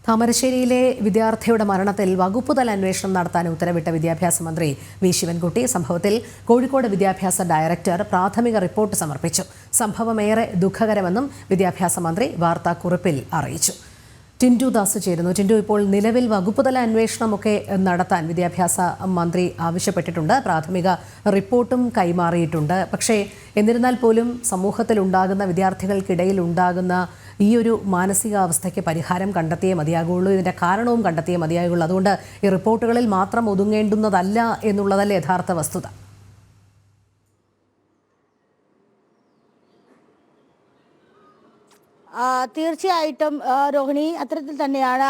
താമരശ്ശേരിയിലെ വിദ്യാർത്ഥിയുടെ മരണത്തിൽ വകുപ്പുതല അന്വേഷണം നടത്താൻ ഉത്തരവിട്ട വിദ്യാഭ്യാസ മന്ത്രി വി ശിവൻകുട്ടി സംഭവത്തിൽ കോഴിക്കോട് വിദ്യാഭ്യാസ ഡയറക്ടർ പ്രാഥമിക റിപ്പോർട്ട് സമർപ്പിച്ചു. സംഭവം ഏറെ ദുഃഖകരമെന്നും വിദ്യാഭ്യാസ മന്ത്രി വാർത്താക്കുറിപ്പിൽ അറിയിച്ചു. ടിൻഡു ദാസ് ചേരുന്നു. ടിൻഡു, ഇപ്പോൾ നിലവിൽ വകുപ്പുതല അന്വേഷണമൊക്കെ നടത്താൻ വിദ്യാഭ്യാസ മന്ത്രി ആവശ്യപ്പെട്ടിട്ടുണ്ട്. പ്രാഥമിക റിപ്പോർട്ടും കൈമാറിയിട്ടുണ്ട്. പക്ഷേ എന്നിരുന്നാൽ പോലും സമൂഹത്തിലുണ്ടാകുന്ന വിദ്യാർത്ഥികൾക്കിടയിൽ ഉണ്ടാകുന്ന ഈ ഒരു മാനസികാവസ്ഥയ്ക്ക് പരിഹാരം കണ്ടെത്തിയേ മതിയാകുള്ളൂ, ഇതിൻ്റെ കാരണവും കണ്ടെത്തിയേ മതിയാകുള്ളൂ. അതുകൊണ്ട് ഈ റിപ്പോർട്ടുകളിൽ മാത്രം ഒതുങ്ങേണ്ടുന്നതല്ല എന്നുള്ളതല്ലേ യഥാർത്ഥ വസ്തുത? തീർച്ചയായിട്ടും രോഹിണി, അത്തരത്തിൽ തന്നെയാണ്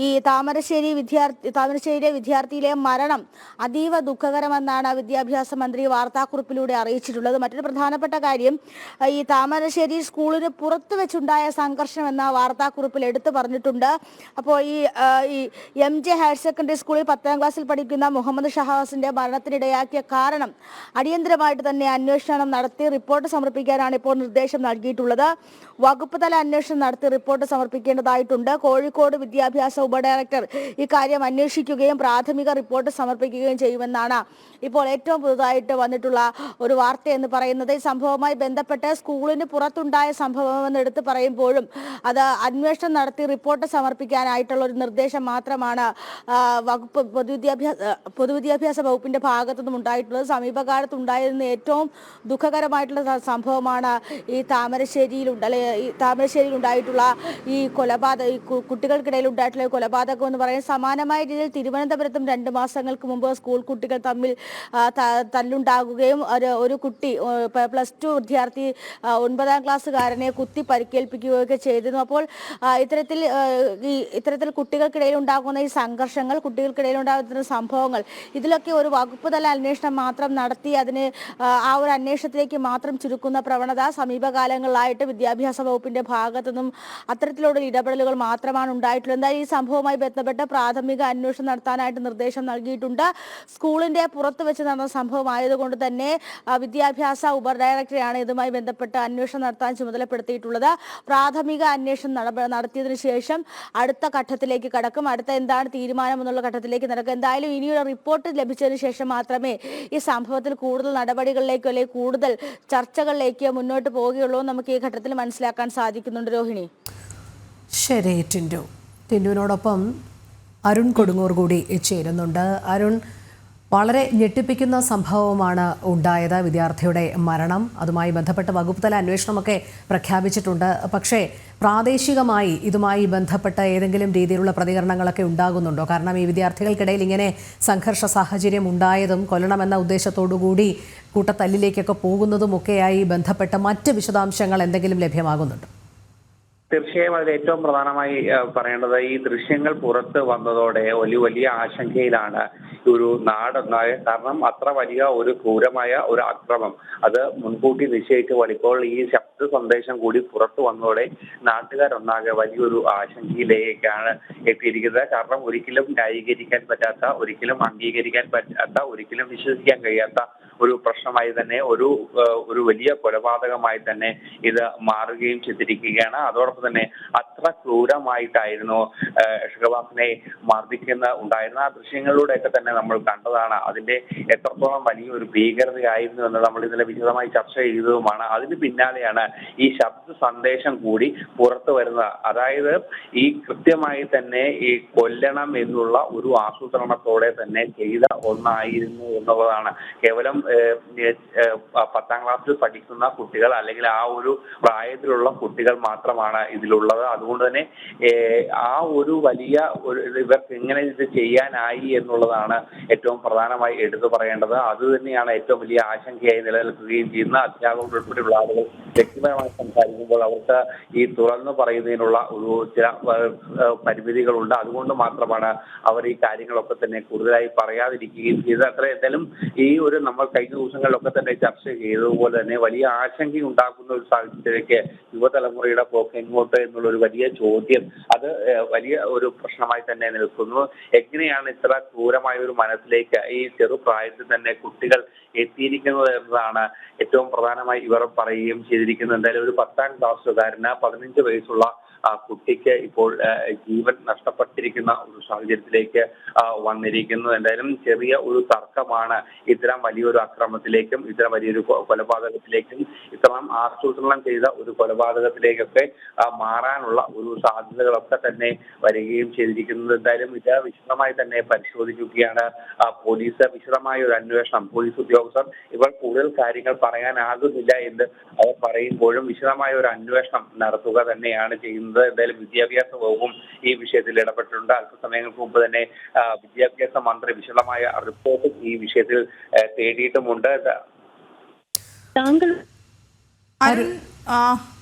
ഈ താമരശ്ശേരിയിലെ വിദ്യാർത്ഥിയിലെ മരണം അതീവ ദുഃഖകരമെന്നാണ് വിദ്യാഭ്യാസ മന്ത്രി വാർത്താക്കുറിപ്പിലൂടെ അറിയിച്ചിട്ടുള്ളത്. മറ്റൊരു പ്രധാനപ്പെട്ട കാര്യം, ഈ താമരശ്ശേരി സ്കൂളിന് പുറത്തു വെച്ചുണ്ടായ സംഘർഷം എന്ന വാർത്താക്കുറിപ്പിൽ എടുത്തു പറഞ്ഞിട്ടുണ്ട്. അപ്പോൾ ഈ MJ ഹയർ സെക്കൻഡറി സ്കൂളിൽ 10ാം ക്ലാസ്സിൽ പഠിക്കുന്ന മുഹമ്മദ് ഷഹാസിന്റെ മരണത്തിനിടയാക്കിയ കാരണം അടിയന്തരമായിട്ട് തന്നെ അന്വേഷണം നടത്തി റിപ്പോർട്ട് സമർപ്പിക്കാനാണ് ഇപ്പോൾ നിർദ്ദേശം നൽകിയിട്ടുള്ളത്. വകുപ്പ് തല അന്വേഷണം നടത്തി റിപ്പോർട്ട് സമർപ്പിക്കേണ്ടതായിട്ടുണ്ട്. കോഴിക്കോട് വിദ്യാഭ്യാസ ഉപഡയറക്ടർ ഇക്കാര്യം അന്വേഷിക്കുകയും പ്രാഥമിക റിപ്പോർട്ട് സമർപ്പിക്കുകയും ചെയ്യുമെന്നാണ് ഇപ്പോൾ ഏറ്റവും പുതുതായിട്ട് വന്നിട്ടുള്ള ഒരു വാർത്ത എന്ന് പറയുന്നത്. ഈ സംഭവവുമായി ബന്ധപ്പെട്ട് സ്കൂളിന് പുറത്തുണ്ടായ സംഭവമെന്ന് എടുത്തു പറയുമ്പോഴും അത് അന്വേഷണം നടത്തി റിപ്പോർട്ട് സമർപ്പിക്കാനായിട്ടുള്ള ഒരു നിർദ്ദേശം മാത്രമാണ് പൊതുവിദ്യാഭ്യാസ വകുപ്പിന്റെ ഭാഗത്തുനിന്നും ഉണ്ടായിട്ടുള്ളത്. സമീപകാലത്ത് ഉണ്ടായിരുന്ന ഏറ്റവും ദുഃഖകരമായിട്ടുള്ള സംഭവമാണ് ഈ താമരശ്ശേരിയിൽ ഉണ്ടായിട്ടുള്ള ഈ കുട്ടികൾക്കിടയിൽ ഉണ്ടായിട്ടുള്ള കൊലപാതകം എന്ന് പറയുന്നത്. സമാനമായ രീതിയിൽ തിരുവനന്തപുരത്തും 2 മാസങ്ങൾക്ക് മുമ്പ് സ്കൂൾ കുട്ടികൾ തമ്മിൽ തല്ലുണ്ടാകുകയും ഒരു കുട്ടി +2 വിദ്യാർത്ഥി 9ാം ക്ലാസ്സുകാരനെ കുത്തി പരിക്കേൽപ്പിക്കുകയൊക്കെ ചെയ്തിരുന്നു. അപ്പോൾ ഇത്തരത്തിൽ കുട്ടികൾക്കിടയിൽ ഉണ്ടാകുന്ന ഈ സംഘർഷങ്ങൾ, കുട്ടികൾക്കിടയിൽ ഉണ്ടാകുന്ന സംഭവങ്ങൾ, ഇതിലൊക്കെ ഒരു വകുപ്പ് തല അന്വേഷണം മാത്രം നടത്തി അതിന് ആ ഒരു അന്വേഷണത്തിലേക്ക് മാത്രം ചുരുക്കുന്ന പ്രവണത സമീപകാലങ്ങളിലായിട്ട് വിദ്യാഭ്യാസ വകുപ്പിന്റെ ഭാഗത്തുനിന്നും അത്തരത്തിലുള്ള ഇടപെടലുകൾ മാത്രമാണ് ഉണ്ടായിട്ടുള്ളത്. എന്തായാലും ഈ സംഭവവുമായി ബന്ധപ്പെട്ട് പ്രാഥമിക അന്വേഷണം നടത്താനായിട്ട് നിർദ്ദേശം നൽകിയിട്ടുണ്ട്. സ്കൂളിന്റെ പുറത്തു വെച്ച് നടന്ന സംഭവമായതുകൊണ്ട് തന്നെ വിദ്യാഭ്യാസ ഉപഡയറക്ടറെയാണ് ഇതുമായി ബന്ധപ്പെട്ട് അന്വേഷണം നടത്താൻ ചുമതലപ്പെടുത്തിയിട്ടുള്ളത്. പ്രാഥമിക അന്വേഷണം നടത്തിയതിനു ശേഷം അടുത്ത ഘട്ടത്തിലേക്ക് കടക്കും. അടുത്ത എന്താണ് തീരുമാനം എന്നുള്ള ഘട്ടത്തിലേക്ക് നടക്കും. എന്തായാലും ഇനിയൊരു റിപ്പോർട്ട് ലഭിച്ചതിന് ശേഷം മാത്രമേ ഈ സംഭവത്തിൽ കൂടുതൽ നടപടികളിലേക്കോ അല്ലെങ്കിൽ കൂടുതൽ ചർച്ചകളിലേക്കോ മുന്നോട്ട് പോവുകയുള്ളൂ നമുക്ക് ഈ ഘട്ടത്തിൽ മനസ്സിലാക്കാൻ സാധിക്കുന്നുണ്ട്. രോഹിണി, ശരി. ടിൻഡുവിനോടൊപ്പം അരുൺ കൊടുങ്ങൂർ കൂടി ചേരുന്നുണ്ട്. അരുൺ, വളരെ ഞെട്ടിപ്പിക്കുന്ന സംഭവമാണ് ഉണ്ടായത്, വിദ്യാർത്ഥിയുടെ മരണം. അതുമായി ബന്ധപ്പെട്ട വകുപ്പ് തല അന്വേഷണമൊക്കെ പ്രഖ്യാപിച്ചിട്ടുണ്ട്. പക്ഷേ പ്രാദേശികമായി ഇതുമായി ബന്ധപ്പെട്ട ഏതെങ്കിലും രീതിയിലുള്ള പ്രതികരണങ്ങളൊക്കെ ഉണ്ടാകുന്നുണ്ടോ? കാരണം ഈ വിദ്യാർത്ഥികൾക്കിടയിൽ ഇങ്ങനെ സംഘർഷ സാഹചര്യം ഉണ്ടായതും കൊല്ലണമെന്ന ഉദ്ദേശത്തോടു കൂടി കൂട്ടത്തല്ലിലേക്കൊക്കെ പോകുന്നതുമൊക്കെയായി ബന്ധപ്പെട്ട മറ്റ് വിശദാംശങ്ങൾ എന്തെങ്കിലും ലഭ്യമാകുന്നുണ്ടോ? തീർച്ചയായും അതിൽ ഏറ്റവും പ്രധാനമായി പറയേണ്ടത്, ഈ ദൃശ്യങ്ങൾ പുറത്ത് വന്നതോടെ വലിയ ആശങ്കയിലാണ് ഒരു നാടൊന്നായ. കാരണം അത്ര വലിയ ഒരു ക്രൂരമായ ഒരു അക്രമം അത് മുൻകൂട്ടി നിശ്ചയിച്ച് ഇപ്പോൾ ഈ ശബ്ദ സന്ദേശം കൂടി പുറത്തു വന്നതോടെ നാട്ടുകാരൊന്നാകെ വലിയൊരു ആശങ്കയിലേക്കാണ് എത്തിയിരിക്കുന്നത്. കാരണം ഒരിക്കലും ന്യായീകരിക്കാൻ പറ്റാത്ത, ഒരിക്കലും അംഗീകരിക്കാൻ പറ്റാത്ത, ഒരിക്കലും വിശ്വസിക്കാൻ കഴിയാത്ത ഒരു പ്രശ്നമായി തന്നെ, ഒരു വലിയ കൊലപാതകമായി തന്നെ ഇത് മാറുകയും ചെയ്തിരിക്കുകയാണ്. അതോടൊപ്പം തന്നെ അത്ര ക്രൂരമായിട്ടായിരുന്നു ഷഹബാസിനെ ഉണ്ടായിരുന്ന ആ ദൃശ്യങ്ങളിലൂടെയൊക്കെ തന്നെ നമ്മൾ കണ്ടതാണ്. അതിന്റെ എത്രത്തോളം വലിയൊരു ഭീകരതയായിരുന്നു എന്ന് നമ്മൾ ഇന്നലെ വിശദമായി ചർച്ച ചെയ്തതുമാണ്. അതിന് പിന്നാലെയാണ് ഈ ശബ്ദ സന്ദേശം കൂടി പുറത്തു വരുന്നത്. അതായത് ഈ കൃത്യമായി തന്നെ ഈ കൊല്ലണം എന്നുള്ള ഒരു ആസൂത്രണത്തോടെ തന്നെ ചെയ്ത ഒന്നായിരുന്നു എന്നുള്ളതാണ്. കേവലം 10ാം ക്ലാസ്സിൽ പഠിക്കുന്ന കുട്ടികൾ അല്ലെങ്കിൽ ആ ഒരു പ്രായത്തിലുള്ള കുട്ടികൾ മാത്രമാണ് ഇതിലുള്ളത്. അതുകൊണ്ട് തന്നെ ആ ഒരു വലിയ ഇവർക്ക് എങ്ങനെ ഇത് ചെയ്യാനായി എന്നുള്ളതാണ് ഏറ്റവും പ്രധാനമായി എടുത്തു പറയേണ്ടത്. അത് തന്നെയാണ് ഏറ്റവും വലിയ ആശങ്കയായി നിലനിൽക്കുകയും ചെയ്യുന്ന. അധ്യാപകർ ഉൾപ്പെടെയുള്ള ആളുകൾ വ്യക്തിപരമായി സംസാരിക്കുമ്പോൾ അവർക്ക് ഈ തുറന്നു പറയുന്നതിനുള്ള ചില പരിമിതികളുണ്ട്. അതുകൊണ്ട് മാത്രമാണ് അവർ ഈ കാര്യങ്ങളൊക്കെ തന്നെ കൂടുതലായി പറയാതിരിക്കുകയും ചെയ്തത്. അത്ര എന്തായാലും ഈ ഒരു നമ്മൾ കഴിഞ്ഞ ദിവസങ്ങളിലൊക്കെ തന്നെ ചർച്ച ചെയ്തതുപോലെ തന്നെ വലിയ ആശങ്കയുണ്ടാക്കുന്ന ഒരു സാഹചര്യത്തിലേക്ക് യുവതലമുറയുടെ പോക്ക് എങ്ങോട്ട് എന്നുള്ള ഒരു വലിയ ചോദ്യം അത് വലിയ ഒരു പ്രശ്നമായി തന്നെ നിൽക്കുന്നു. എങ്ങനെയാണ് ഇത്ര ക്രൂരമായ ഒരു മനസ്സിലേക്ക് ഈ ചെറുപ്രായത്തിൽ തന്നെ കുട്ടികൾ എത്തിയിരിക്കുന്നത് എന്നതാണ് ഏറ്റവും പ്രധാനമായി ഇവർ പറയുകയും ചെയ്തിരിക്കുന്നത്. എന്തായാലും ഒരു 10ാം ക്ലാസ്സുകാരന് 15 വയസ്സുള്ള കുട്ടിക്ക് ഇപ്പോൾ ജീവൻ നഷ്ടപ്പെട്ടിരിക്കുന്ന ഒരു സാഹചര്യത്തിലേക്ക് വന്നിരിക്കുന്നു. എന്തായാലും ചെറിയ ഒരു തർക്കമാണ് ഇത്തരം വലിയൊരു അക്രമത്തിലേക്കും ഇത്തരം വലിയൊരു കൊലപാതകത്തിലേക്കും ഇത്തരം ആസൂത്രണം ചെയ്ത ഒരു കൊലപാതകത്തിലേക്കൊക്കെ മാറാനുള്ള ഒരു സാധ്യതകളൊക്കെ തന്നെ വരികയും ചെയ്തിരിക്കുന്നത്. എന്തായാലും ഇത് വിശദമായി തന്നെ പരിശോധിക്കുകയാണ് പോലീസ്. വിശദമായ ഒരു അന്വേഷണം പോലീസ് ഉദ്യോഗസ്ഥർ ഇവർ കൂടുതൽ കാര്യങ്ങൾ പറയാനാകുന്നില്ല എന്ന് അവർ പറയുമ്പോഴും വിശദമായ ഒരു അന്വേഷണം നടത്തുക തന്നെയാണ് ചെയ്യുന്നത്. എന്തായാലും വിദ്യാഭ്യാസ വകുപ്പും ഈ വിഷയത്തിൽ ഇടപെട്ടിട്ടുണ്ട്. അല്പസമയങ്ങൾക്ക് മുമ്പ് തന്നെ വിദ്യാഭ്യാസ മന്ത്രി വിശദമായ റിപ്പോർട്ട് ഈ വിഷയത്തിൽ തേടിയിട്ടുമുണ്ട്. അരുൺ,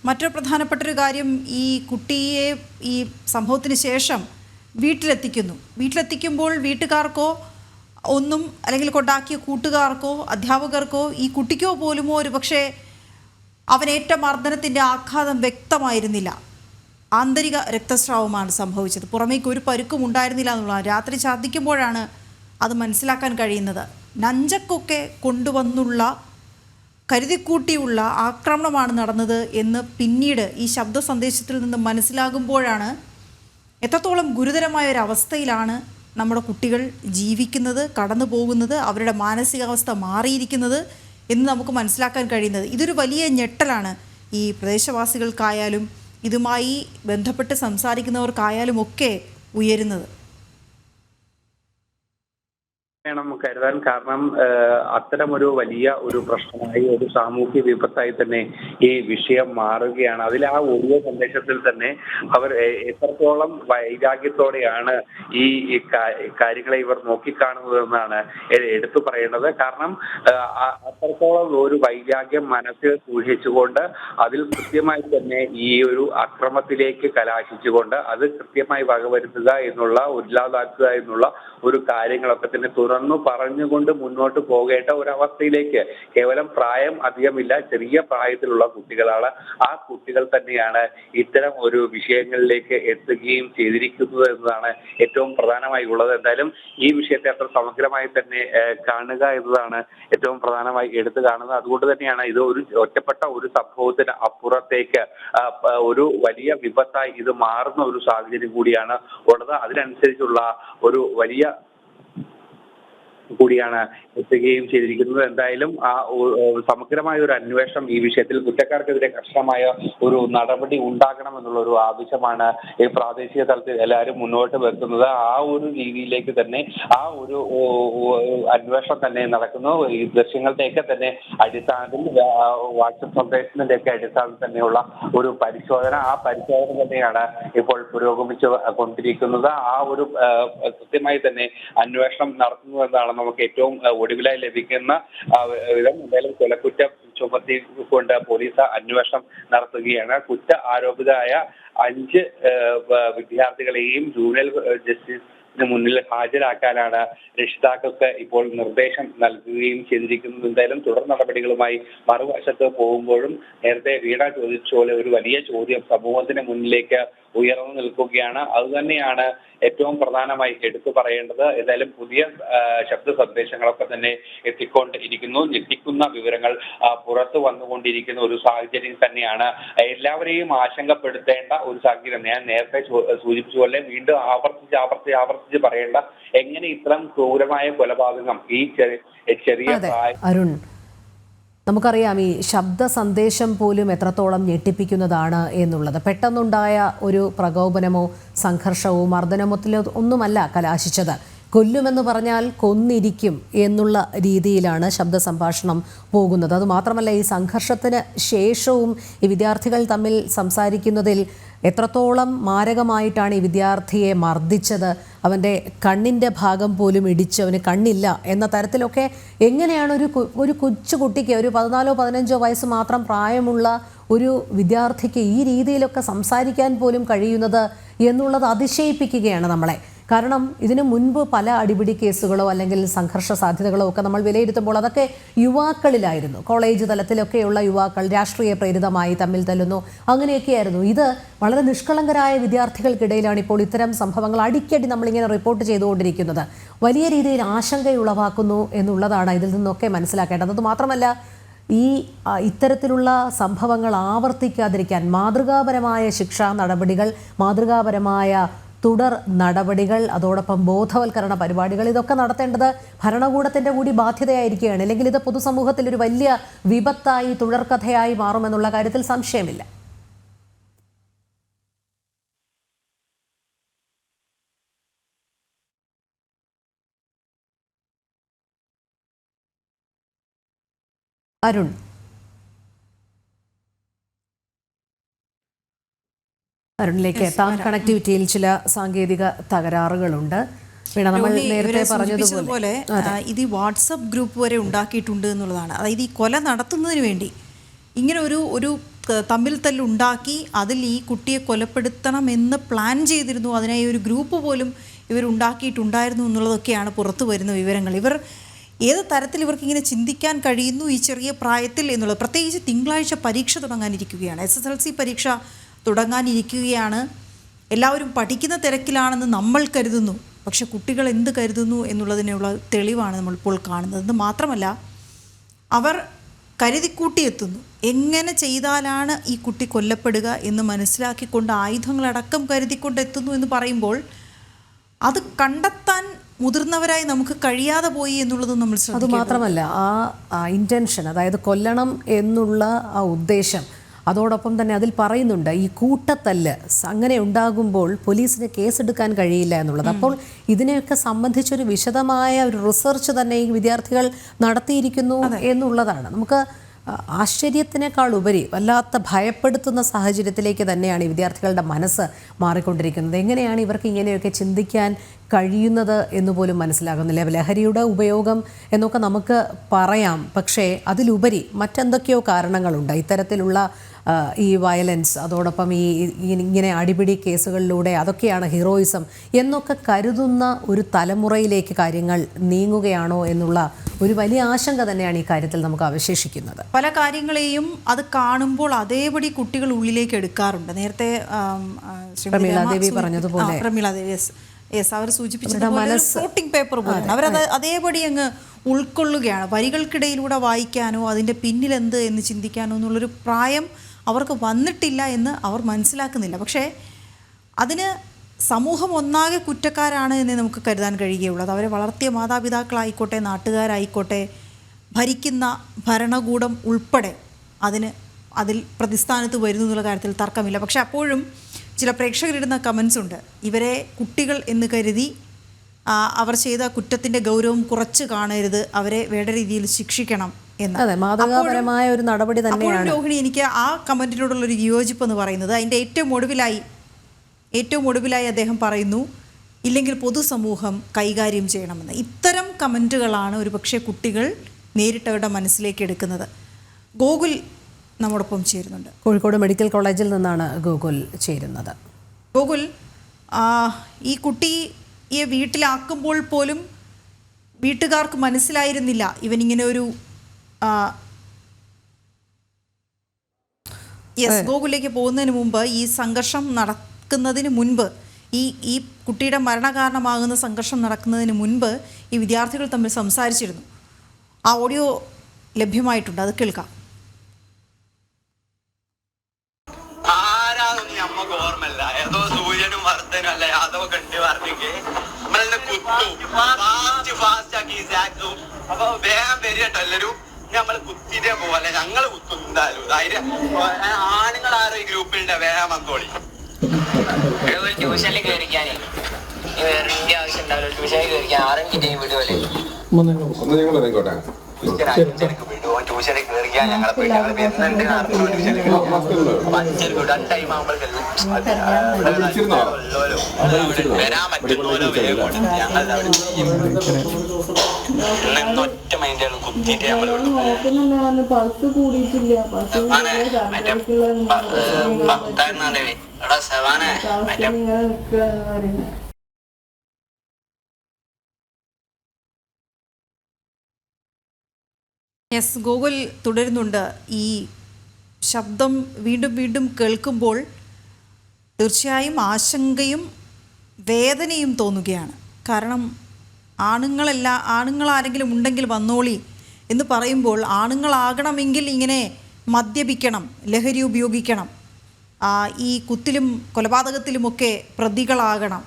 മറ്റൊരു പ്രധാനപ്പെട്ട ഒരു കാര്യം, ഈ കുട്ടിയെ ഈ സംഭവത്തിന് ശേഷം വീട്ടിലെത്തിക്കുമ്പോൾ വീട്ടുകാർക്കോ ഒന്നും, അല്ലെങ്കിൽ കൊണ്ടാക്കിയ കൂട്ടുകാർക്കോ അധ്യാപകർക്കോ ഈ കുട്ടിക്കോ പോലുമോ ഒരു പക്ഷേ അവനേറ്റ മർദ്ദനത്തിൻ്റെ ആഘാതം വ്യക്തമായിരുന്നില്ല. ആന്തരിക രക്തസ്രാവമാണ് സംഭവിച്ചത്. പുറമേക്ക് ഒരു പരുക്കും ഉണ്ടായിരുന്നില്ല എന്നുള്ളതാണ്. രാത്രി ഛർദ്ദിക്കുമ്പോഴാണ് അത് മനസ്സിലാക്കാൻ കഴിയുന്നത്. നഞ്ചക്കൊക്കെ കൊണ്ടുവന്നുള്ള കരുതിക്കൂട്ടിയുള്ള ആക്രമണമാണ് നടന്നത് എന്ന് പിന്നീട് ഈ ശബ്ദ സന്ദേശത്തിൽ നിന്ന് മനസ്സിലാകുമ്പോഴാണ് എത്രത്തോളം ഗുരുതരമായ ഒരു അവസ്ഥയിലാണ് നമ്മുടെ കുട്ടികൾ ജീവിക്കുന്നത്, കടന്നു പോകുന്നത്, അവരുടെ മാനസികാവസ്ഥ മാറിയിരിക്കുന്നത് എന്ന് നമുക്ക് മനസ്സിലാക്കാൻ കഴിയുന്നത്. ഇതൊരു വലിയ ഞെട്ടലാണ് ഈ പ്രദേശവാസികൾക്കായാലും ഇതുമായി ബന്ധപ്പെട്ട് സംസാരിക്കുന്നവർക്കായാലും ഒക്കെ ഉയരുന്നത്. വേണം കരുതാൻ. കാരണം അത്തരമൊരു വലിയ ഒരു പ്രശ്നമായി ഒരു സാമൂഹ്യ വിപത്തായി തന്നെ ഈ വിഷയം മാറുകയാണ്. അതിൽ ആ ഓഡിയോ സന്ദേശത്തിൽ തന്നെ അവർ എത്രത്തോളം വൈരാഗ്യത്തോടെയാണ് ഈ കാര്യങ്ങളെ ഇവർ നോക്കിക്കാണുന്നതെന്നാണ് എടുത്തു പറയേണ്ടത്. കാരണം അത്രത്തോളം ഒരു വൈരാഗ്യം മനസ്സിൽ സൂക്ഷിച്ചുകൊണ്ട് അതിൽ കൃത്യമായി തന്നെ ഈ ഒരു അക്രമത്തിലേക്ക് കലാശിച്ചുകൊണ്ട് അത് കൃത്യമായി വകവരുത്തുക എന്നുള്ള, ഇല്ലാതാക്കുക എന്നുള്ള ഒരു കാര്യങ്ങളൊക്കെ തന്നെ തുറന്നു പറഞ്ഞുകൊണ്ട് മുന്നോട്ട് പോകേണ്ട ഒരവസ്ഥയിലേക്ക്, കേവലം പ്രായം അധികമില്ല, ചെറിയ പ്രായത്തിലുള്ള കുട്ടികളാണ്, ആ കുട്ടികൾ തന്നെയാണ് ഇത്തരം ഒരു വിഷയങ്ങളിലേക്ക് എത്തുകയും ചെയ്തിരിക്കുന്നത് എന്നതാണ് ഏറ്റവും പ്രധാനമായി ഉള്ളത്. എന്തായാലും ഈ വിഷയത്തെ അത്ര സമഗ്രമായി തന്നെ കാണുക എന്നതാണ് ഏറ്റവും പ്രധാനമായി എടുത്തു കാണുന്നത്. അതുകൊണ്ട് തന്നെയാണ് ഇത് ഒരു ഒറ്റപ്പെട്ട ഒരു സംഭവത്തിന് അപ്പുറത്തേക്ക് ഒരു വലിയ വിപത്തായി ഇത് മാറുന്ന ഒരു സാഹചര്യം കൂടിയാണ് ഉള്ളത്. അതിനനുസരിച്ചുള്ള ഒരു വലിയ കൂടിയാണ് എത്തുകയും ചെയ്തിരിക്കുന്നത്. എന്തായാലും ആ സമഗ്രമായ ഒരു അന്വേഷണം ഈ വിഷയത്തിൽ കുറ്റക്കാർക്കെതിരെ കർശനമായ ഒരു നടപടി ഉണ്ടാകണമെന്നുള്ള ഒരു ആവശ്യമാണ് ഈ പ്രാദേശിക തലത്തിൽ എല്ലാവരും മുന്നോട്ട് വെക്കുന്നത്. ആ ഒരു രീതിയിലേക്ക് തന്നെ ആ ഒരു അന്വേഷണം തന്നെ നടക്കുന്നു. ഈ ദൃശ്യങ്ങളുടെയൊക്കെ തന്നെ അടിസ്ഥാനത്തിൽ, വാട്സപ്പ് സന്ദേശത്തിന്റെ ഒക്കെ അടിസ്ഥാനത്തിൽ തന്നെയുള്ള ഒരു പരിശോധന, ആ പരിശോധന തന്നെയാണ് ഇപ്പോൾ പുരോഗമിച്ചു കൊണ്ടിരിക്കുന്നത്. ആ ഒരു കൃത്യമായി തന്നെ അന്വേഷണം നടത്തുന്നു എന്നാണ് നമുക്ക് ഏറ്റവും ഒടുവിലായി ലഭിക്കുന്ന വിധം. എന്തായാലും കൊലക്കുറ്റം ചുമത്തിക്കൊണ്ട് പോലീസ് അന്വേഷണം നടത്തുകയാണ്. കുറ്റ ആരോപിതരായ 5 വിദ്യാർത്ഥികളെയും ജുവനൈൽ ജസ്റ്റിസിന് മുന്നിൽ ഹാജരാക്കാനാണ് രക്ഷിതാക്കൾക്ക് ഇപ്പോൾ നിർദ്ദേശം നൽകുകയും ചെയ്തിരിക്കുന്നത്. എന്തായാലും തുടർ നടപടികളുമായി മറുവശത്ത് പോകുമ്പോഴും നേരത്തെ വീണ ചോദിച്ച പോലെ ഒരു വലിയ ചോദ്യം സമൂഹത്തിന് മുന്നിലേക്ക് ഉയർന്നു നിൽക്കുകയാണ്. അതുതന്നെയാണ് ഏറ്റവും പ്രധാനമായി എടുത്തു പറയേണ്ടത്. ഏതായാലും പുതിയ ശബ്ദ സന്ദേശങ്ങളൊക്കെ തന്നെ എത്തിക്കൊണ്ടിരിക്കുന്നു. ഞെട്ടിക്കുന്ന വിവരങ്ങൾ പുറത്തു വന്നുകൊണ്ടിരിക്കുന്ന ഒരു സാഹചര്യം തന്നെയാണ്. എല്ലാവരെയും ആശങ്കപ്പെടുത്തേണ്ട ഒരു സാഹചര്യം. ഞാൻ നേരത്തെ സൂചിപ്പിച്ച പോലെ വീണ്ടും ആവർത്തിച്ച് പറയേണ്ട, എങ്ങനെ ഇത്തരം ക്രൂരമായ കൊലപാതകം ഈ ചെറിയ അരുൺ, നമുക്കറിയാം ഈ ശബ്ദ സന്ദേശം പോലും എത്രത്തോളം ഞെട്ടിപ്പിക്കുന്നതാണ് എന്നുള്ളത്. പെട്ടെന്നുണ്ടായ ഒരു പ്രകോപനമോ സംഘർഷമോ മർദ്ദനമോ ഒന്നുമല്ല കലാശിച്ചത്. കൊല്ലുമെന്ന് പറഞ്ഞാൽ കൊന്നിരിക്കും എന്നുള്ള രീതിയിലാണ് ശബ്ദ സംഭാഷണം പോകുന്നത്. അതുമാത്രമല്ല, ഈ സംഘർഷത്തിന് ശേഷവും ഈ വിദ്യാർത്ഥികൾ തമ്മിൽ സംസാരിക്കുന്നതിൽ എത്രത്തോളം മാരകമായിട്ടാണ് ഈ വിദ്യാർത്ഥിയെ മർദ്ദിച്ചത്, അവൻ്റെ കണ്ണിൻ്റെ ഭാഗം പോലും ഇടിച്ച് അവന് കണ്ണില്ല എന്ന തരത്തിലൊക്കെ. എങ്ങനെയാണ് ഒരു കൊച്ചുകുട്ടിക്ക്, ഒരു 14-15 വയസ്സ് മാത്രം പ്രായമുള്ള ഒരു വിദ്യാർത്ഥിക്ക് ഈ രീതിയിലൊക്കെ സംസാരിക്കാൻ പോലും കഴിയുന്നത് എന്നുള്ളത് അതിശയിപ്പിക്കുകയാണ് നമ്മളെ. കാരണം ഇതിനു മുൻപ് പല അടിപിടി കേസുകളോ അല്ലെങ്കിൽ സംഘർഷ സാധ്യതകളോ ഒക്കെ നമ്മൾ വിലയിരുത്തുമ്പോൾ അതൊക്കെ യുവാക്കളിലായിരുന്നു. കോളേജ് തലത്തിലൊക്കെയുള്ള യുവാക്കൾ രാഷ്ട്രീയ പ്രേരിതമായി തമ്മിൽ തല്ലുന്നു, അങ്ങനെയൊക്കെയായിരുന്നു. ഇത് വളരെ നിഷ്കളങ്കരായ വിദ്യാർത്ഥികൾക്കിടയിലാണ് ഇപ്പോൾ ഇത്തരം സംഭവങ്ങൾ അടിക്കടി നമ്മളിങ്ങനെ റിപ്പോർട്ട് ചെയ്തുകൊണ്ടിരിക്കുന്നത്. വലിയ രീതിയിൽ ആശങ്കയുളവാക്കുന്നു എന്നുള്ളതാണ് ഇതിൽ നിന്നൊക്കെ മനസ്സിലാക്കേണ്ടത്. അതുമാത്രമല്ല, ഇത്തരത്തിലുള്ള സംഭവങ്ങൾ ആവർത്തിക്കാതിരിക്കാൻ മാതൃകാപരമായ ശിക്ഷാ നടപടികൾ, മാതൃകാപരമായ തുടർ നടപടികൾ, അതോടൊപ്പം ബോധവൽക്കരണ പരിപാടികൾ ഇതൊക്കെ നടത്തേണ്ടത് ഭരണകൂടത്തിൻ്റെ കൂടി ബാധ്യതയായിരിക്കുകയാണ്. അല്ലെങ്കിൽ ഇത് പൊതുസമൂഹത്തിൽ ഒരു വലിയ വിപത്തായി തുടർക്കഥയായി മാറുമെന്നുള്ള കാര്യത്തിൽ സംശയമില്ല. അരുണിലേക്ക് എത്താം. കണക്ടിവിറ്റിയിൽ ചില സാങ്കേതിക തകരാറുകളുണ്ട്. നമ്മൾ നേരത്തെ പറഞ്ഞതുപോലെ ഇത് വാട്സപ്പ് ഗ്രൂപ്പ് വരെ ഉണ്ടാക്കിയിട്ടുണ്ട് എന്നുള്ളതാണ്. അതായത് ഈ കൊല നടത്തുന്നതിന് വേണ്ടി ഇങ്ങനെ ഒരു തമ്മിൽ തല്ലുണ്ടാക്കി അതിൽ ഈ കുട്ടിയെ കൊലപ്പെടുത്തണമെന്ന് പ്ലാൻ ചെയ്തിരുന്നു. അതിനായി ഒരു ഗ്രൂപ്പ് പോലും ഇവരുണ്ടാക്കിയിട്ടുണ്ടായിരുന്നു എന്നുള്ളതൊക്കെയാണ് പുറത്തു വരുന്ന വിവരങ്ങൾ. ഏത് തരത്തിൽ ഇവർക്കിങ്ങനെ ചിന്തിക്കാൻ കഴിയുന്നു ഈ ചെറിയ പ്രായത്തിൽ എന്നുള്ളത്. പ്രത്യേകിച്ച് തിങ്കളാഴ്ച പരീക്ഷ തുടങ്ങാനിരിക്കുകയാണ്, SSLC പരീക്ഷ തുടങ്ങാനിരിക്കുകയാണ്. എല്ലാവരും പഠിക്കുന്ന തിരക്കിലാണെന്ന് നമ്മൾ കരുതുന്നു, പക്ഷെ കുട്ടികൾ എന്ത് കരുതുന്നു എന്നുള്ളതിനുള്ള തെളിവാണ് നമ്മളിപ്പോൾ കാണുന്നത്. എന്ന് മാത്രമല്ല, അവർ കരുതിക്കൂട്ടിയെത്തുന്നു. എങ്ങനെ ചെയ്താലാണ് ഈ കുട്ടി കൊല്ലപ്പെടുക എന്ന് മനസ്സിലാക്കിക്കൊണ്ട് ആയുധങ്ങളടക്കം കരുതിക്കൊണ്ടെത്തുന്നു എന്ന് പറയുമ്പോൾ അത് കണ്ടെത്താൻ മുതിർന്നവരായി നമുക്ക് കഴിയാതെ പോയി എന്നുള്ളത് നമ്മൾ ശ്രദ്ധിക്കണം. അതുമാത്രമല്ല, ആ ഇൻറ്റൻഷൻ, അതായത് കൊല്ലണം എന്നുള്ള ആ ഉദ്ദേശം, അതോടൊപ്പം തന്നെ അതിൽ പറയുന്നുണ്ട് ഈ കൂട്ടത്തല്ല് അങ്ങനെ ഉണ്ടാകുമ്പോൾ പോലീസിന് കേസെടുക്കാൻ കഴിയില്ല എന്നുള്ളത്. അപ്പോൾ ഇതിനെയൊക്കെ സംബന്ധിച്ചൊരു വിശദമായ ഒരു റിസർച്ച് തന്നെ ഈ വിദ്യാർത്ഥികൾ നടത്തിയിരിക്കുന്നു എന്നുള്ളതാണ്. നമുക്ക് ആശ്ചര്യത്തിനേക്കാൾ ഉപരി വല്ലാത്ത ഭയപ്പെടുത്തുന്ന സാഹചര്യത്തിലേക്ക് തന്നെയാണ് ഈ വിദ്യാർത്ഥികളുടെ മനസ്സ് മാറിക്കൊണ്ടിരിക്കുന്നത്. എങ്ങനെയാണ് ഇവർക്ക് ഇങ്ങനെയൊക്കെ ചിന്തിക്കാൻ കഴിയുന്നത് എന്ന് പോലും മനസ്സിലാകുന്നില്ല. ലഹരിയുടെ ഉപയോഗം എന്നൊക്കെ നമുക്ക് പറയാം, പക്ഷേ അതിലുപരി മറ്റെന്തൊക്കെയോ കാരണങ്ങളുണ്ട്. ഇത്തരത്തിലുള്ള ഈ വയലൻസ്, അതോടൊപ്പം ഇങ്ങനെ അടിപിടി കേസുകളിലൂടെ അതൊക്കെയാണ് ഹീറോയിസം എന്നൊക്കെ കരുതുന്ന ഒരു തലമുറയിലേക്ക് കാര്യങ്ങൾ നീങ്ങുകയാണോ എന്നുള്ള ഒരു വലിയ ആശങ്ക തന്നെയാണ് ഈ കാര്യത്തിൽ നമുക്ക് അവശേഷിക്കുന്നത്. പല കാര്യങ്ങളെയും അത് കാണുമ്പോൾ അതേപടി കുട്ടികൾ ഉള്ളിലേക്ക് എടുക്കാറുണ്ട്. നേരത്തെ പ്രമീളാദേവി പറഞ്ഞതുപോലെ, അവർ സൂചിപ്പിച്ചതുപോലെ ഫ്ലോട്ടിംഗ് പേപ്പർ പോലെയാണ്. അവരത് അതേപടി അങ്ങ് ഉൾക്കൊള്ളുകയാണ്. വരികൾക്കിടയിലൂടെ വായിക്കാനോ അതിൻ്റെ പിന്നിലെന്ത് എന്ന് ചിന്തിക്കാനോ എന്നുള്ളൊരു പ്രായം അവർക്ക് വന്നിട്ടില്ല എന്ന് അവർ മനസ്സിലാക്കുന്നില്ല. പക്ഷേ അതിന് സമൂഹം ഒന്നാകെ കുറ്റക്കാരാണ് എന്ന് നമുക്ക് കരുതാൻ കഴിയുകയുള്ളൂ. അത് അവരെ വളർത്തിയ മാതാപിതാക്കളായിക്കോട്ടെ, നാട്ടുകാരായിക്കോട്ടെ, ഭരിക്കുന്ന ഭരണകൂടം ഉൾപ്പെടെ അതിൽ പ്രതിസ്ഥാനത്ത് വരുന്നു എന്നുള്ള കാര്യത്തിൽ തർക്കമില്ല. പക്ഷെ അപ്പോഴും ചില പ്രേക്ഷകരിടുന്ന കമൻസ് ഉണ്ട്. ഇവരെ കുട്ടികൾ എന്ന് കരുതി അവർ ചെയ്ത കുറ്റത്തിൻ്റെ ഗൗരവം കുറച്ച് കാണരുത്, അവരെ വേണ്ട രീതിയിൽ ശിക്ഷിക്കണം എന്ന്. അതെ, മാതൃകാപരമായ ഒരു നടപടി തന്നെയാണ്. രോഹിണി, എനിക്ക് ആ കമൻറ്റിനോടുള്ളൊരു വിയോജിപ്പ് എന്ന് പറയുന്നത് അതിൻ്റെ ഏറ്റവും ഒടുവിലായി അദ്ദേഹം പറയുന്നു, ഇല്ലെങ്കിൽ പൊതുസമൂഹം കൈകാര്യം ചെയ്യണമെന്ന്. ഇത്തരം കമൻറ്റുകളാണ് ഒരുപക്ഷെ കുട്ടികൾ നേരിട്ടവരുടെ മനസ്സിലേക്ക് എടുക്കുന്നത്. ഗോകുൽ നമ്മോടൊപ്പം ചേരുന്നുണ്ട്. കോഴിക്കോട് മെഡിക്കൽ കോളേജിൽ നിന്നാണ് ഗോകുൽ ചേരുന്നത്. ഗോകുൽ, ഈ കുട്ടിയെ വീട്ടിലാക്കുമ്പോൾ പോലും വീട്ടുകാർക്ക് മനസ്സിലായിരുന്നില്ല ഇവനിങ്ങനെ ഒരു ഗോകുലിലേക്ക് പോകുന്നതിന് മുമ്പ്, ഈ സംഘർഷം നടക്കുന്നതിന് മുൻപ്, ഈ കുട്ടിയുടെ മരണകാരണമാകുന്ന സംഘർഷം നടക്കുന്നതിന് മുൻപ് ഈ വിദ്യാർത്ഥികൾ തമ്മിൽ സംസാരിച്ചിരുന്നു. ആ ഓഡിയോ ലഭ്യമായിട്ടുണ്ട്, അത് കേൾക്കാം. നമുക്ക് ഓർമ്മല്ല, ഏതോ സൂര്യനും വർദ്ധനും അല്ല യാതോ കണ്ടു പറഞ്ഞെങ്കിൽ നമ്മളെന്നെ കുത്തു ഫാസ്റ്റ് ആക്കി സാക്കും. അപ്പൊ വേഗം വരികട്ടോ എല്ലാവരും, നമ്മള് കുത്തിനെ പോലെ ഞങ്ങള് കുത്തും എന്തായാലും. ധൈര്യം ആണുങ്ങൾ ഈ ഗ്രൂപ്പിലുണ്ട്, വേഗം വന്നോളി. ട്യൂഷനിൽ കയറിക്കാനേ വേറെ ആവശ്യം ഉണ്ടാവില്ല. ട്യൂഷനിൽ കയറിക്കാൻ ആരെങ്കിലും വിടുവല്ലേ ട്യൂഷനിൽ കയറിക്കാൻ ഞങ്ങളെ ടൈം ആകുമ്പോഴേക്കും വരാൻ പറ്റുന്നോലോ വേഗം ഞങ്ങൾ ഒറ്റ മൈൻഡാണ് കുത്തിയിട്ട് നമ്മൾ മറ്റേ 10 എടാ സെവാനെ മറ്റേ യെസ്, ഗോകുൽ തുടരുന്നുണ്ട്. ഈ ശബ്ദം വീണ്ടും വീണ്ടും കേൾക്കുമ്പോൾ തീർച്ചയായും ആശങ്കയും വേദനയും തോന്നുകയാണ്. കാരണം ആണുങ്ങളാരെങ്കിലും ഉണ്ടെങ്കിൽ വന്നോളി എന്ന് പറയുമ്പോൾ ആണുങ്ങളാകണമെങ്കിൽ ഇങ്ങനെ മദ്യപിക്കണം, ലഹരി ഉപയോഗിക്കണം, ഈ കുത്തിലും കൊലപാതകത്തിലുമൊക്കെ പ്രതികളാകണം,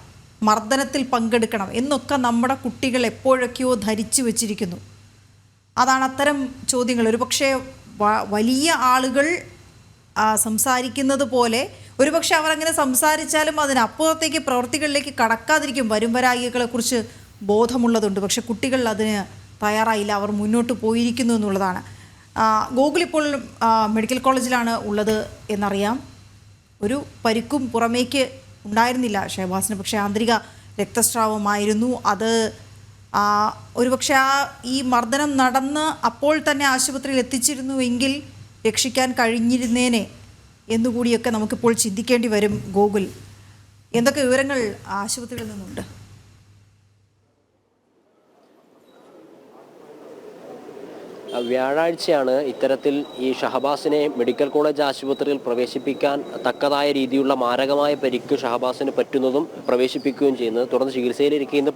മർദ്ദനത്തിൽ പങ്കെടുക്കണം എന്നൊക്കെ നമ്മുടെ കുട്ടികൾ എപ്പോഴൊക്കെയോ ധരിച്ചു വച്ചിരിക്കുന്നു. അതാണ് അത്തരം ചോദ്യങ്ങൾ. ഒരുപക്ഷെ വലിയ ആളുകൾ സംസാരിക്കുന്നത് പോലെ ഒരുപക്ഷെ അവരങ്ങനെ സംസാരിച്ചാലും അതിനപ്പുറത്തേക്ക് പ്രവൃത്തികളിലേക്ക് കടക്കാതിരിക്കും. വരുംവരായികളെക്കുറിച്ച് ബോധമുള്ളതുണ്ട്. പക്ഷെ കുട്ടികൾ അതിന് തയ്യാറായില്ല, അവർ മുന്നോട്ട് പോയിരിക്കുന്നു എന്നുള്ളതാണ്. ഗോകുൽ ഇപ്പോൾ മെഡിക്കൽ കോളേജിലാണ് ഉള്ളത് എന്നറിയാം. ഒരു പരിക്കും പുറമേക്ക് ഉണ്ടായിരുന്നില്ല ഷഹബാസിന്, പക്ഷേ ആന്തരിക രക്തസ്രാവമായിരുന്നു. അത് ഒരുപക്ഷെ ഈ മർദ്ദനം നടന്ന് അപ്പോൾ തന്നെ ആശുപത്രിയിൽ എത്തിച്ചിരുന്നുവെങ്കിൽ രക്ഷിക്കാൻ കഴിഞ്ഞിരുന്നേനെ എന്നുകൂടിയൊക്കെ നമുക്കിപ്പോൾ ചിന്തിക്കേണ്ടി വരും. ഗോകുൽ, എന്തൊക്കെ വിവരങ്ങൾ ആശുപത്രിയിൽ നിന്നുണ്ട്? വ്യാഴാഴ്ചയാണ് ഇത്തരത്തിൽ ഈ ഷഹബാസിനെ മെഡിക്കൽ കോളേജ് ആശുപത്രിയിൽ പ്രവേശിപ്പിക്കാൻ തക്കതായ രീതിയിലുള്ള മാരകമായ പരിക്ക് ഷഹബാസിന് പറ്റുന്നതും പ്രവേശിപ്പിക്കുകയും ചെയ്യുന്നത്. തുടർന്ന് ചികിത്സയിലിരിക്കുന്ന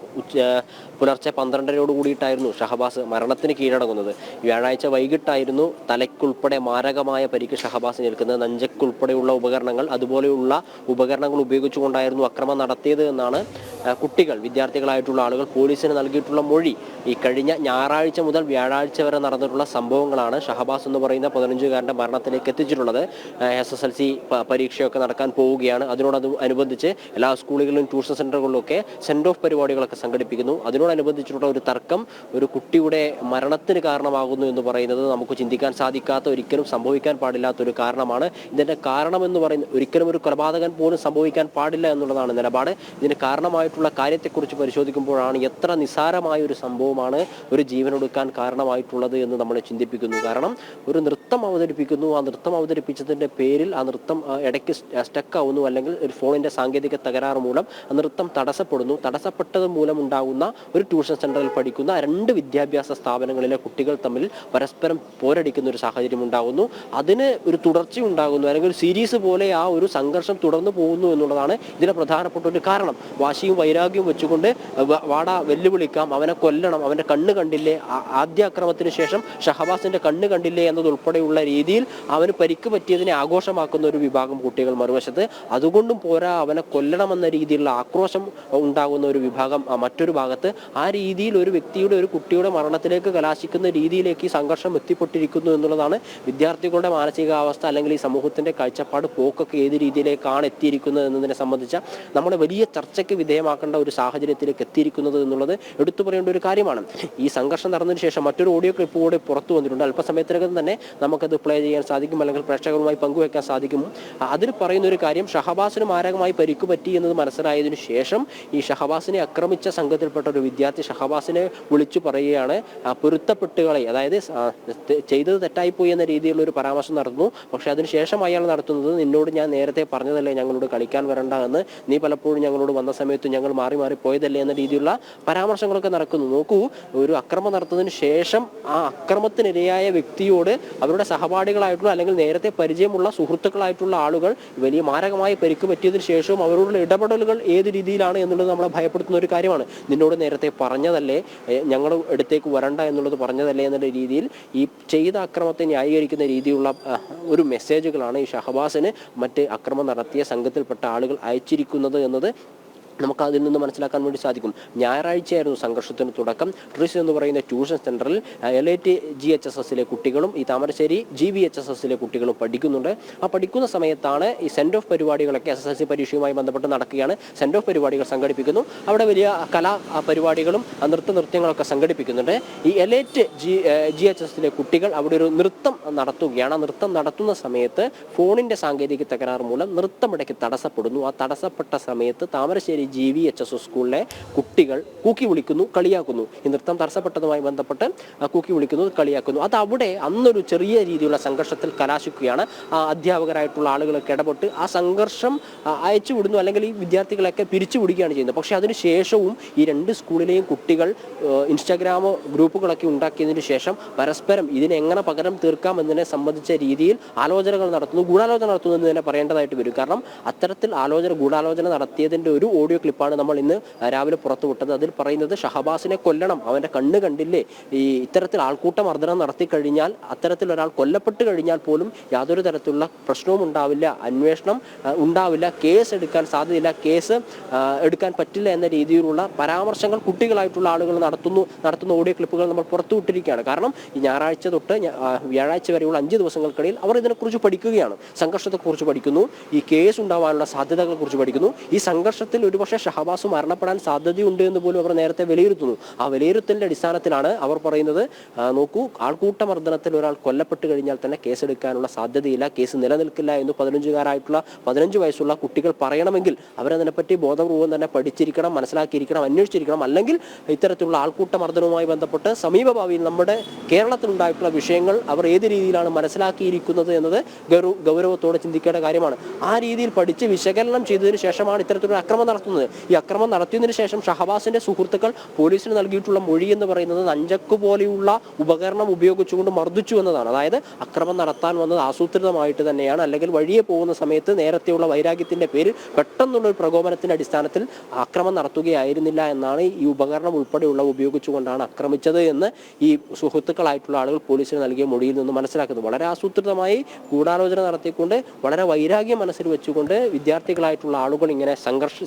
പുലർച്ചെ 12:30 കൂടിയിട്ടായിരുന്നു ഷഹബാസ് മരണത്തിന് കീഴടങ്ങുന്നത്. വ്യാഴാഴ്ച വൈകിട്ടായിരുന്നു തലയ്ക്കുൾപ്പെടെ മാരകമായ പരിക്ക് ഷഹബാസിന് ഏൽക്കുന്നത്. നെഞ്ചക്കുൾപ്പെടെയുള്ള ഉപകരണങ്ങൾ, അതുപോലെയുള്ള ഉപകരണങ്ങൾ ഉപയോഗിച്ചുകൊണ്ടായിരുന്നു അക്രമം നടത്തിയത് എന്നാണ് കുട്ടികൾ, വിദ്യാർത്ഥികളായിട്ടുള്ള ആളുകൾ പോലീസിന് നൽകിയിട്ടുള്ള മൊഴി. ഈ കഴിഞ്ഞ ഞായറാഴ്ച മുതൽ വ്യാഴാഴ്ച വരെ നടന്നിട്ടുള്ള സംഭവങ്ങളാണ് ഷഹബാസ് എന്ന് പറയുന്ന 15-കാരൻ്റെ മരണത്തിലേക്ക് എത്തിച്ചിട്ടുള്ളത്. SSLC പരീക്ഷയൊക്കെ നടക്കാൻ പോവുകയാണ്. അതിനോടനുബന്ധിച്ച് എല്ലാ സ്കൂളുകളിലും ട്യൂഷൻ സെൻ്ററുകളിലൊക്കെ സെൻഡ് ഓഫ് പരിപാടികളൊക്കെ സംഘടിപ്പിക്കുന്നു. അതിനോടനുബന്ധിച്ചിട്ടുള്ള ഒരു തർക്കം ഒരു കുട്ടിയുടെ മരണത്തിന് കാരണമാകുന്നു എന്ന് പറയുന്നത് നമുക്ക് ചിന്തിക്കാൻ സാധിക്കാത്ത, ഒരിക്കലും സംഭവിക്കാൻ പാടില്ലാത്തൊരു കാരണമാണ്. ഇതിൻ്റെ കാരണമെന്ന് പറയുന്നത് ഒരിക്കലും ഒരു കൊലപാതകൻ പോലും സംഭവിക്കാൻ പാടില്ല എന്നുള്ളതാണ് നിലപാട്. ഇതിന് കാരണമായിട്ടുള്ള കാര്യത്തെക്കുറിച്ച് പരിശോധിക്കുമ്പോഴാണ് എത്ര നിസ്സാരമായ ഒരു സംഭവമാണ് ഒരു ജീവനൊടുക്കാൻ കാരണമായിട്ടുള്ളത് എന്ന് നമ്മളെ ചിന്തിപ്പിക്കുന്നു. കാരണം ഒരു നൃത്തം അവതരിപ്പിക്കുന്നു, ആ നൃത്തം അവതരിപ്പിച്ചതിൻ്റെ പേരിൽ ആ നൃത്തം ഇടയ്ക്ക് സ്റ്റക്കാവുന്നു, അല്ലെങ്കിൽ ഒരു ഫോണിൻ്റെ സാങ്കേതിക തകരാറ് മൂലം ആ നൃത്തം തടസ്സപ്പെടുന്നു. തടസ്സപ്പെട്ടത് മൂലം ഉണ്ടാകുന്ന ഒരു ട്യൂഷൻ സെൻ്ററിൽ പഠിക്കുന്ന 2 വിദ്യാഭ്യാസ സ്ഥാപനങ്ങളിലെ കുട്ടികൾ തമ്മിൽ പരസ്പരം പോരടിക്കുന്ന ഒരു സാഹചര്യം ഉണ്ടാകുന്നു. അതിന് ഒരു തുടർച്ചയുണ്ടാകുന്നു, അല്ലെങ്കിൽ ഒരു സീരീസ് പോലെ ആ ഒരു സംഘർഷം തുടർന്നു പോകുന്നു എന്നുള്ളതാണ് ഇതിലെ പ്രധാനപ്പെട്ട ഒരു കാരണം. വാശിയും വൈരാഗ്യവും വെച്ചുകൊണ്ട് വാടാ വെല്ലുവിളിക്കാം, അവനെ കൊല്ലണം, അവൻ്റെ കണ്ണ് കണ്ടില്ലേ, ആദ്യ അക്രമത്തിന് ശേഷം ഷഹബാസിന്റെ കണ്ണ് കണ്ടില്ലേ എന്നതുൾപ്പെടെയുള്ള രീതിയിൽ അവന് പരിക്ക് പറ്റിയതിനെ ആഘോഷമാക്കുന്ന ഒരു വിഭാഗം കുട്ടികൾ മറുവശത്ത്. അതുകൊണ്ടും പോരാ, അവനെ കൊല്ലണമെന്ന രീതിയിലുള്ള ആക്രോശം ഉണ്ടാകുന്ന ഒരു വിഭാഗം മറ്റൊരു ഭാഗത്ത്. ആ രീതിയിൽ ഒരു വ്യക്തിയുടെ, ഒരു കുട്ടിയുടെ മരണത്തിലേക്ക് കലാശിക്കുന്ന രീതിയിലേക്ക് ഈ സംഘർഷം എത്തിപ്പെട്ടിരിക്കുന്നു എന്നുള്ളതാണ് വിദ്യാർത്ഥികളുടെ മാനസികാവസ്ഥ, അല്ലെങ്കിൽ ഈ സമൂഹത്തിന്റെ കാഴ്ചപ്പാട്, പോക്കൊക്കെ ഏത് രീതിയിലേക്കാണ് എത്തിയിരിക്കുന്നത് എന്നതിനെ സംബന്ധിച്ച നമ്മളെ വലിയ ചർച്ചയ്ക്ക് വിധേയമാക്കേണ്ട ഒരു സാഹചര്യത്തിലേക്ക് എത്തിയിരിക്കുന്നത് എന്നുള്ളത് എടുത്തു പറയേണ്ട ഒരു കാര്യമാണ്. ഈ സംഘർഷം നടന്നതിന് ശേഷം മറ്റൊരു ഓഡിയോ ക്ലിപ്പ് കൂടെ പുറത്തു വന്നിട്ടുണ്ട്. അല്പസമയത്തിനകം തന്നെ നമുക്കത് പ്ലേ ചെയ്യാൻ സാധിക്കും, അല്ലെങ്കിൽ പ്രേക്ഷകരുമായി പങ്കുവെക്കാൻ സാധിക്കും. അതിൽ പറയുന്ന ഒരു കാര്യം, ഷഹബാസിന് മാരകമായി പരിക്കു പറ്റി എന്നത് മനസ്സിലായതിനു ശേഷം ഈ ഷഹബാസിനെ ആക്രമിച്ച സംഘത്തിൽപ്പെട്ട ഒരു വിദ്യാർത്ഥി ഷഹബാസിനെ വിളിച്ചു പറയുകയാണ്, പൊരുത്തപ്പെട്ടുകളെ, അതായത് ചെയ്തത് തെറ്റായിപ്പോയി എന്ന രീതിയിലുള്ള ഒരു പരാമർശം നടത്തുന്നു. പക്ഷെ അതിനുശേഷം അയാൾ നടത്തുന്നത്, നിന്നോട് ഞാൻ നേരത്തെ പറഞ്ഞതല്ലേ ഞങ്ങളോട് കളിക്കാൻ വരണ്ട എന്ന്, നീ പലപ്പോഴും ഞങ്ങളോട് വന്ന സമയത്ത് ഞങ്ങൾ മാറി മാറി പോയതല്ലേ എന്ന രീതിയിലുള്ള പരാമർശങ്ങളൊക്കെ നടക്കുന്നു. നോക്കൂ, ഒരു അക്രമം നടത്തുന്നതിന് ശേഷം ആ അക്രമത്തിനിരയായ വ്യക്തിയോട് അവരുടെ സഹപാഠികളായിട്ടുള്ള, അല്ലെങ്കിൽ നേരത്തെ പരിചയമുള്ള സുഹൃത്തുക്കളായിട്ടുള്ള ആളുകൾ വലിയ മാരകമായി പരിക്ക് പറ്റിയതിനു ശേഷവും അവരോടുള്ള ഇടപെടലുകൾ ഏത് രീതിയിലാണ് എന്നുള്ളത് നമ്മളെ ഭയപ്പെടുത്തുന്ന ഒരു കാര്യമാണ്. നിന്നോട് നേരത്തെ പറഞ്ഞതല്ലേ, ഞങ്ങൾ അടുത്തേക്ക് വരണ്ട എന്നുള്ളത് പറഞ്ഞതല്ലേ എന്നുള്ള രീതിയിൽ ഈ ചെയ്ത അക്രമത്തെ ന്യായീകരിക്കുന്ന രീതിയിലുള്ള ഒരു മെസ്സേജുകളാണ് ഈ ഷഹബാസിന് മറ്റ് അക്രമം നടത്തിയ സംഘത്തിൽപ്പെട്ട ആളുകൾ അയച്ചിരിക്കുന്നത് എന്നത് നമുക്ക് അതിൽ നിന്ന് മനസ്സിലാക്കാൻ വേണ്ടി സാധിക്കും. ഞായറാഴ്ചയായിരുന്നു സംഘർഷത്തിന് തുടക്കം. ട്രിസ് എന്ന് പറയുന്ന ട്യൂഷൻ സെന്ററിൽ LIT GHSSലെ കുട്ടികളും ഈ താമരശ്ശേരി GVHSSലെ കുട്ടികളും പഠിക്കുന്നുണ്ട്. ആ പഠിക്കുന്ന സമയത്താണ് ഈ സെൻഡ് ഓഫ് പരിപാടികളൊക്കെ SSLC പരീക്ഷയുമായി ബന്ധപ്പെട്ട് നടക്കുകയാണ്. സെൻഡ് ഓഫ് പരിപാടികൾ സംഘടിപ്പിക്കുന്നു. അവിടെ വലിയ കലാ പരിപാടികളും നൃത്യങ്ങളൊക്കെ സംഘടിപ്പിക്കുന്നുണ്ട്. ഈ LIT GHSSലെ കുട്ടികൾ അവിടെ ഒരു നൃത്തം നടത്തുകയാണ്. ആ നൃത്തം നടത്തുന്ന സമയത്ത് ഫോണിന്റെ സാങ്കേതിക തകരാറ് മൂലം നൃത്തം ഇടയ്ക്ക് തടസ്സപ്പെടുന്നു. ആ തടസ്സപ്പെട്ട സമയത്ത് താമരശ്ശേരി GVHS സ്കൂളിലെ കുട്ടികൾ കൂക്കി വിളിക്കുന്നു, കളിയാക്കുന്നു. ഈ നൃത്തം തടസ്സപ്പെട്ടതുമായി ബന്ധപ്പെട്ട് കൂക്കി വിളിക്കുന്നു, കളിയാക്കുന്നു. അത് അവിടെ അന്നൊരു ചെറിയ രീതിയിലുള്ള സംഘർഷത്തിൽ കലാശിക്കുകയാണ്. അധ്യാപകരായിട്ടുള്ള ആളുകളൊക്കെ ഇടപെട്ട് ആ സംഘർഷം അയച്ചു വിടുന്നു, അല്ലെങ്കിൽ ഈ വിദ്യാർത്ഥികളൊക്കെ പിരിച്ചുവിടുകയാണ് ചെയ്യുന്നത്. പക്ഷേ അതിനുശേഷവും ഈ രണ്ട് സ്കൂളിലെയും കുട്ടികൾ ഇൻസ്റ്റാഗ്രാം ഗ്രൂപ്പുകളൊക്കെ ഉണ്ടാക്കിയതിനു ശേഷം പരസ്പരം ഇതിനെ എങ്ങനെ പകരം തീർക്കാം എന്നതിനെ സംബന്ധിച്ച രീതിയിൽ ആലോചനകൾ നടത്തുന്നു, ഗൂഢാലോചന നടത്തുന്നു എന്ന് തന്നെ പറയേണ്ടതായിട്ട് വരും. കാരണം അത്തരത്തിൽ ഗൂഢാലോചന നടത്തിയതിൻ്റെ ഒരു ഓഡിയോ ക്ലിപ്പാണ് നമ്മൾ ഇന്ന് രാവിലെ പുറത്തുവിട്ടത്. അതിൽ പറയുന്നത് ഷഹബാസിനെ കൊല്ലണം, അവൻ്റെ കണ്ണ് കണ്ടില്ലേ, ഈ ഇത്തരത്തിൽ ആൾക്കൂട്ട മർദ്ദനം നടത്തി കഴിഞ്ഞാൽ, അത്തരത്തിൽ ഒരാൾ കൊല്ലപ്പെട്ട് കഴിഞ്ഞാൽ പോലും യാതൊരു തരത്തിലുള്ള പ്രശ്നവും ഉണ്ടാവില്ല, അന്വേഷണം ഉണ്ടാവില്ല, കേസ് എടുക്കാൻ സാധ്യതയില്ല, കേസ് എടുക്കാൻ പറ്റില്ല എന്ന രീതിയിലുള്ള പരാമർശങ്ങൾ കുട്ടികളായിട്ടുള്ള ആളുകൾ നടത്തുന്ന ഓഡിയോ ക്ലിപ്പുകൾ നമ്മൾ പുറത്തുവിട്ടിരിക്കുകയാണ്. കാരണം ഈ ഞായറാഴ്ച തൊട്ട് വ്യാഴാഴ്ച വരെയുള്ള 5 ദിവസങ്ങൾക്കിടയിൽ അവർ ഇതിനെക്കുറിച്ച് പഠിക്കുകയാണ്, സംഘർഷത്തെക്കുറിച്ച് പഠിക്കുന്നു, ഈ കേസ് ഉണ്ടാവാനുള്ള സാധ്യതകളെ കുറിച്ച് പഠിക്കുന്നു. ഈ സംഘർഷത്തിൽ ഒരുപക്ഷെ ഷഹബാസ് മരണപ്പെടാൻ സാധ്യതയുണ്ട് എന്ന് പോലും അവർ നേരത്തെ വിലയിരുത്തുന്നു. ആ വിലയിരുത്തലിന്റെ അടിസ്ഥാനത്തിലാണ് അവർ പറയുന്നത്, നോക്കൂ, ആൾക്കൂട്ട മർദ്ദനത്തിൽ ഒരാൾ കൊല്ലപ്പെട്ട് കഴിഞ്ഞാൽ തന്നെ കേസെടുക്കാനുള്ള സാധ്യതയില്ല, കേസ് നിലനിൽക്കില്ല എന്ന് 15 വയസ്സുള്ള കുട്ടികൾ പറയണമെങ്കിൽ അവരതിനെപ്പറ്റി ബോധപൂർവ്വം തന്നെ പഠിച്ചിരിക്കണം, മനസ്സിലാക്കിയിരിക്കണം, അന്വേഷിച്ചിരിക്കണം. അല്ലെങ്കിൽ ഇത്തരത്തിലുള്ള ആൾക്കൂട്ട മർദ്ദനവുമായി ബന്ധപ്പെട്ട് സമീപഭാവിയിൽ നമ്മുടെ കേരളത്തിലുണ്ടായിട്ടുള്ള വിഷയങ്ങൾ അവർ ഏത് രീതിയിലാണ് മനസ്സിലാക്കിയിരിക്കുന്നത് എന്നത് ഗൗരവത്തോടെ ചിന്തിക്കേണ്ട കാര്യമാണ്. ആ രീതിയിൽ പഠിച്ച് വിശകലനം ചെയ്തതിനു ശേഷമാണ് ഇത്തരത്തിലുള്ള അക്രമം നടത്തുന്നത്. ഈ അക്രമം നടത്തിയതിനു ശേഷം ഷഹബാസിന്റെ സുഹൃത്തുക്കൾ പോലീസിന് നൽകിയിട്ടുള്ള മൊഴി എന്ന് പറയുന്നത് നഞ്ചക്ക് പോലെയുള്ള ഉപകരണം ഉപയോഗിച്ചുകൊണ്ട് മർദ്ദിച്ചു എന്നതാണ്. അതായത് അക്രമം നടത്താൻ വന്നത് ആസൂത്രിതമായിട്ട് തന്നെയാണ്, അല്ലെങ്കിൽ വഴിയെ പോകുന്ന സമയത്ത് നേരത്തെയുള്ള വൈരാഗ്യത്തിന്റെ പേരിൽ പെട്ടെന്നുള്ള ഒരു പ്രകോപനത്തിന്റെ അടിസ്ഥാനത്തിൽ അക്രമം നടത്തുകയായിരുന്നില്ല എന്നാണ്. ഈ ഉപകരണം ഉൾപ്പെടെയുള്ള ഉപയോഗിച്ചുകൊണ്ടാണ് ആക്രമിച്ചത് എന്ന് ഈ സുഹൃത്തുക്കളായിട്ടുള്ള ആളുകൾ പോലീസിന് നൽകിയ മൊഴിയിൽ നിന്ന് മനസ്സിലാക്കുന്നത്. വളരെ ആസൂത്രിതമായി ഗൂഢാലോചന നടത്തിക്കൊണ്ട്, വളരെ വൈരാഗ്യം മനസ്സിൽ വെച്ചുകൊണ്ട് വിദ്യാർത്ഥികളായിട്ടുള്ള ആളുകൾ ഇങ്ങനെ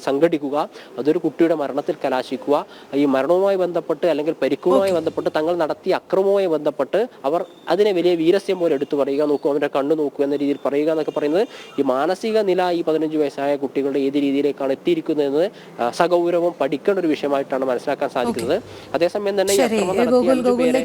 സംഘടിക്കുക, അതൊരു കുട്ടിയുടെ മരണത്തിൽ കലാശിക്കുക. ഈ മരണവുമായി ബന്ധപ്പെട്ട് അല്ലെങ്കിൽ പരിക്കുമായി ബന്ധപ്പെട്ട് തങ്ങൾ നടത്തിയ അക്രമവുമായി ബന്ധപ്പെട്ട് അവർ അതിനെ വലിയ വീരസ്യം പോലെ എടുത്തു പറയുക, നോക്കൂ അവൻ്റെ കണ്ണു നോക്കൂ എന്ന രീതിയിൽ പറയുക എന്നൊക്കെ പറയുന്നത് ഈ മാനസിക നില ഈ 15 വയസ്സായ കുട്ടികളുടെ ഏത് രീതിയിലേക്കാണ് എത്തിയിരിക്കുന്നതെന്ന് സഗൗരവം പഠിക്കേണ്ട ഒരു വിഷയമായിട്ടാണ് മനസ്സിലാക്കാൻ സാധിക്കുന്നത്. അതേസമയം തന്നെ ഈ അക്രമം നടത്തിയ 5 പേരെ